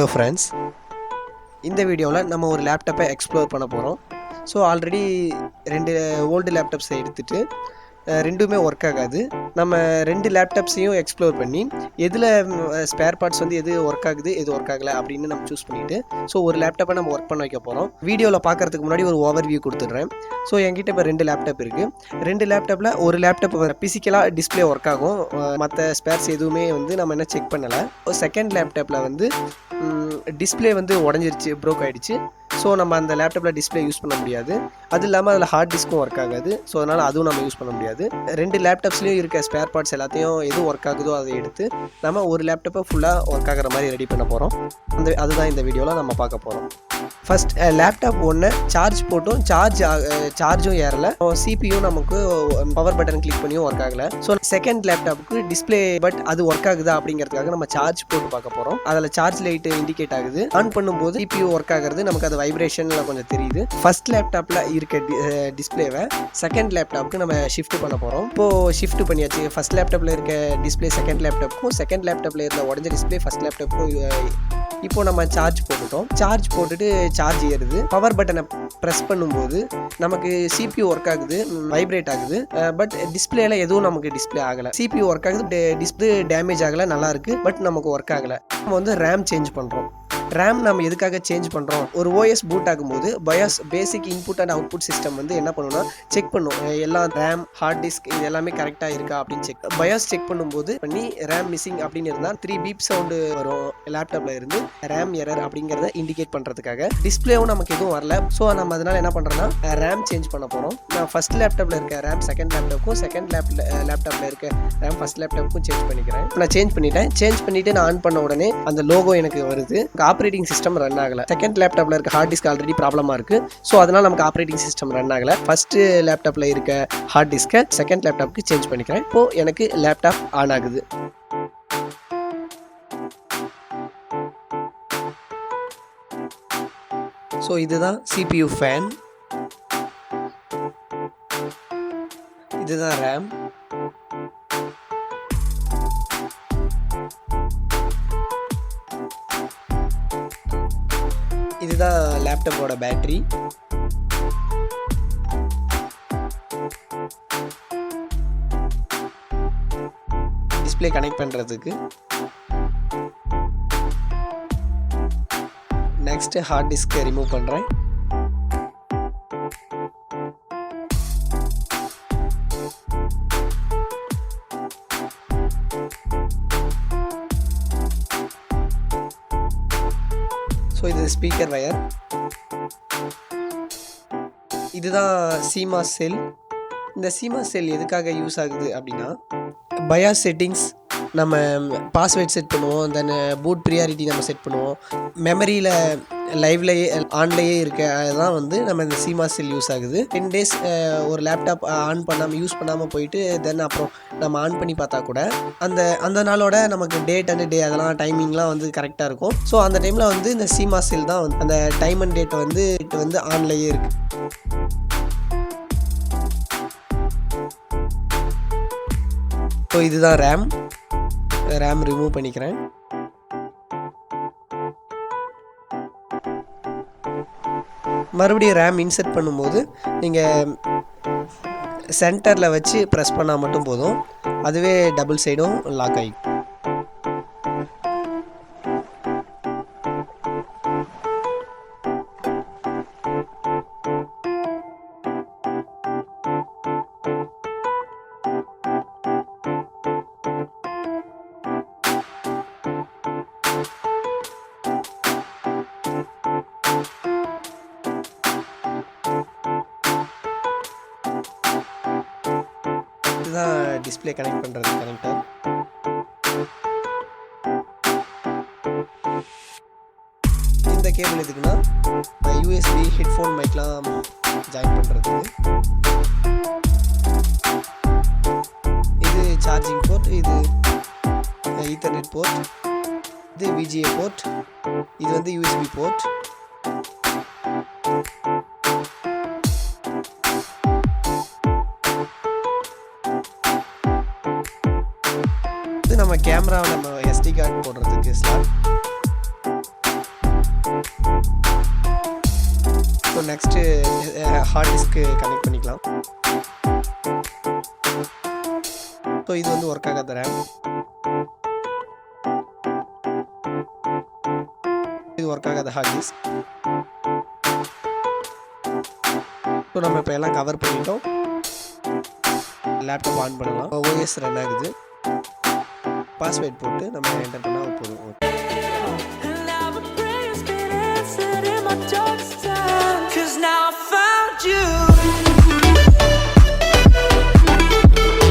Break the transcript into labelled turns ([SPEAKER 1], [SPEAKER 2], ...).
[SPEAKER 1] Hello friends, இந்த வீடியோவில் நம்ம ஒரு லேப்டாப்பை எக்ஸ்ப்ளோர் பண்ண போகிறோம். ஸோ ஆல்ரெடி 2 ஓல்டு லேப்டாப்ஸை எடுத்துகிட்டு ரெண்டுமே ஒர்க் ஆகாது. நம்ம 2 லேப்டாப்ஸையும் எக்ஸ்ப்ளோர் பண்ணி எதில் ஸ்பேர் பார்ட்ஸ் வந்து எது ஒர்க் ஆகுது எது ஒர்க் ஆகலை அப்படின்னு நம்ம சூஸ் பண்ணிவிட்டு ஸோ ஒரு லேப்டாப்பை நம்ம ஒர்க் பண்ண வைக்க போகிறோம். வீடியோவில் பார்க்குறதுக்கு முன்னாடி ஒரு ஓவர்வியூ கொடுத்துட்றேன். ஸோ என்கிட்ட இப்போ 2 லேப்டாப் இருக்குது. 2 லேப்டாப்பில் ஒரு லேப்டாப் ஃபிசிக்கலாக டிஸ்பிளே ஒர்க் ஆகும், மற்ற ஸ்பேர்ஸ் எதுவுமே வந்து நம்ம என்ன செக் பண்ணலை. செகண்ட் லேப்டாப்பில் வந்து டிஸ்பிளே வந்து உடஞ்சிருச்சு, ப்ரோக் ஆகிடுச்சு. ஸோ நம்ம அந்த லேப்டாப்பில் டிஸ்பிளே யூஸ் பண்ண முடியாது. அது இல்லாமல் அதில் ஹார்ட் டிஸ்க்கும் ஒர்க் ஆகாது. ஸோ அதனால் அதுவும் நம்ம யூஸ் பண்ண முடியாது. 2 லேப்டாப்ஸ்லேயும் இருக்க ஸ்பேர் பார்ட்ஸ் எல்லாத்தையும் எது ஒர்க் ஆகுதோ அதை எடுத்து நம்ம ஒரு லேப்டாப்பை ஃபுல்லாக ஒர்க் ஆகிற மாதிரி ரெடி பண்ண போகிறோம். அதுதான் இந்த வீடியோவில் நம்ம பார்க்க போகிறோம். ஃபஸ்ட் லேப்டாப் ஒன்று சார்ஜ் போட்டும் சார்ஜும் ஏறலை. CPU நமக்கு பவர் பட்டன் கிளிக் பண்ணியும் ஒர்க் ஆகலை. ஸோ செகண்ட் லேப்டாப்புக்கு டிஸ்பிளே அது ஒர்க் ஆகுதா அப்படிங்கிறதுக்காக நம்ம சார்ஜ் போட்டு பார்க்க போகிறோம். அதில் சார்ஜ் லைட்டு இண்டிகேட் ஆகுது. ஆன் பண்ணும்போது CPU ஒர்க் ஆகிறது நமக்கு அது வைப்ரேஷனில் கொஞ்சம் தெரியுது. ஃபர்ஸ்ட் லேப்டாப்பில் இருக்க டிஸ்பிளேவை செகண்ட் லேப்டாப்புக்கு நம்ம ஷிஃப்ட் பண்ண போகிறோம். இப்போது ஷிஃப்ட் பண்ணியாச்சு. ஃபர்ஸ்ட் லேப்டாப்பில் இருக்க டிஸ்பிளே செகண்ட் லேப்டாப்புக்கும், செகண்ட் லேப்டாப்பில் இருந்த உடஞ்ச டிஸ்பிளே ஃபர்ஸ்ட் லேப்டாப்புக்கும் இப்போ நம்ம சார்ஜ் போட்டுட்டோம். சார்ஜ் போட்டுட்டு சார்ஜ் ஏறுது. பவர் பட்டனை ப்ரெஸ் பண்ணும்போது நமக்கு CPU ஒர்க் ஆகுது, வைப்ரேட் ஆகுது. பட் டிஸ்பிளேல எதுவும் நமக்கு டிஸ்பிளே ஆகலை. CPU ஒர்க் ஆகுது, டிஸ்பிளே டேமேஜ் ஆகலை, நல்லா இருக்கு. பட் நமக்கு ஒர்க் ஆகலை. நம்ம வந்து ரேம் சேஞ்ச் பண்ணுறோம். ரேம் நம்ம எதுக்காக சேஞ்ச் பண்ணுறோம்? ஒரு OS பூட் ஆகும்போது BIOS basic input and output system வந்து என்ன பண்ணுன்னா செக் பண்ணும், எல்லா ரேம் ஹார்ட் டிஸ்க் இது எல்லாமே கரெக்டாக இருக்கா அப்படின்னு செக். பயாஸ் செக் பண்ணும்போது பண்ணி ரேம் மிஸ்ஸிங் அப்படின்னு இருந்தால் 3 பீப் சவுண்டு வரும் லேப்டாப்பில் இருந்து. ரேம் எரர் அப்படிங்கிறத இண்டிகேட் பண்ணுறதுக்காக. டிஸ்பிளேவும் நமக்கு எதுவும் வரல. ஸோ நம்ம அதனால் என்ன பண்ணுறோன்னா ரேம் சேஞ்ச் பண்ண போகிறோம். நான் ஃபர்ஸ்ட் லேப்டாப்பில் இருக்க ரேம் செகண்ட் லேப்டாப்புக்கும், செகண்ட் லேப்டாப்பில் இருக்க ரேம் ஃபர்ஸ்ட் லேப்டாப்புக்கும் சேஞ்ச் பண்ணிக்கிறேன். நான் சேஞ்ச் பண்ணிவிட்டு நான் ஆன் பண்ண உடனே அந்த லோகோ எனக்கு வருது. ஆப்ரேட்டிங் சிஸ்டம் ரன் ஆகலை. செகண்ட் லேப்டாப்பில் இருக்க ஹார்ட் டிஸ்க் ஆல்ரெடி ப்ராப்ளமாக இருக்குது. ஸோ அதனால் நமக்கு ஆப்ரேட்டிங் சிஸ்டம் ரன் ஆகலை. ஃபஸ்ட்டு லேப்டாப்பில் இருக்க ஹார்ட் டிஸ்கை செகண்ட் லேப்டாப்புக்கு சேஞ்ச் பண்ணிக்கிறேன். இப்போது எனக்கு லேப்டாப் ஆன் ஆகுது. ஸோ இதுதான் CPU ஃபேன், இதுதான் ரேம், இதுதான் லேப்டாப்போட பேட்டரி. டிஸ்பிளே கனெக்ட் பண்ணுறதுக்கு. நெக்ஸ்ட் ஹார்ட் டிஸ்கை ரிமூவ் பண்ணுறேன். ஸோ இது ஸ்பீக்கர் வயர். இதுதான் CMOS செல். இந்த CMOS செல் எதுக்காக யூஸ் ஆகுது அப்படின்னா, பயாஸ் செட்டிங்ஸ் நம்ம பாஸ்வேர்ட் செட் பண்ணுவோம், தென் பூட் ப்ரியாரிட்டி நம்ம செட் பண்ணுவோம். மெமரியில் லைவ்லேயே ஆன்லேயே இருக்க அதுதான் வந்து நம்ம இந்த CMOS செல் யூஸ் ஆகுது. 10 days ஒரு லேப்டாப் ஆன் பண்ணாமல் யூஸ் பண்ணாமல் போயிட்டு தென் அப்புறம் நம்ம ஆன் பண்ணி பார்த்தா கூட அந்த நாளோட நமக்கு டேட் அண்ட் டே அதெல்லாம் டைமிங்லாம் வந்து கரெக்டாக இருக்கும். ஸோ அந்த டைமில் வந்து இந்த CMOS செல் தான் வந்து அந்த டைம் அண்ட் டேட் வந்து ஆன்லேயே இருக்குது. ஸோ இதுதான் ரேம் ரிமூவ் பண்ணிக்கிறேன். மறுபடியும் ரேம் இன்சர்ட் பண்ணும்போது நீங்கள் சென்டரில் வச்சு ப்ரெஸ் பண்ணால் மட்டும் போதும், அதுவே டபுள் சைடும் லாக் ஆகிக்கும். இதுதான் டிஸ்பிளே கனெக்ட் பண்ணுறது கனெக்டர். இந்த கேபிள் எதுக்குன்னா USB ஹெட்ஃபோன் மைக்லாம் ஜாயின் பண்ணுறதுக்கு. இது சார்ஜிங் போர்ட், இது ஈத்தர்நெட் போர்ட், இது VGA போர்ட், இது வந்து USB போர்ட். நம்ம கேமராவை நம்ம SD கார்டு போடுறதுக்கு ஸ்லாட். ஸோ நெக்ஸ்ட்டு ஹார்ட் டிஸ்க்கு கனெக்ட் பண்ணிக்கலாம். ஸோ இது வந்து ஒர்க் ஆகாத ரேம். இது ஒர்க் ஆகாத ஹார்ட் டிஸ்க். ஸோ நம்ம இப்போ எல்லாம் கவர் பண்ணிட்டோம். லேப்டாப் ஆன் பண்ணலாம். ஓஎஸ் ரன் ஆகுது. பாஸ்வேர்ட் போட்டு நம்ம என்டர் பண்ணால் போதும்.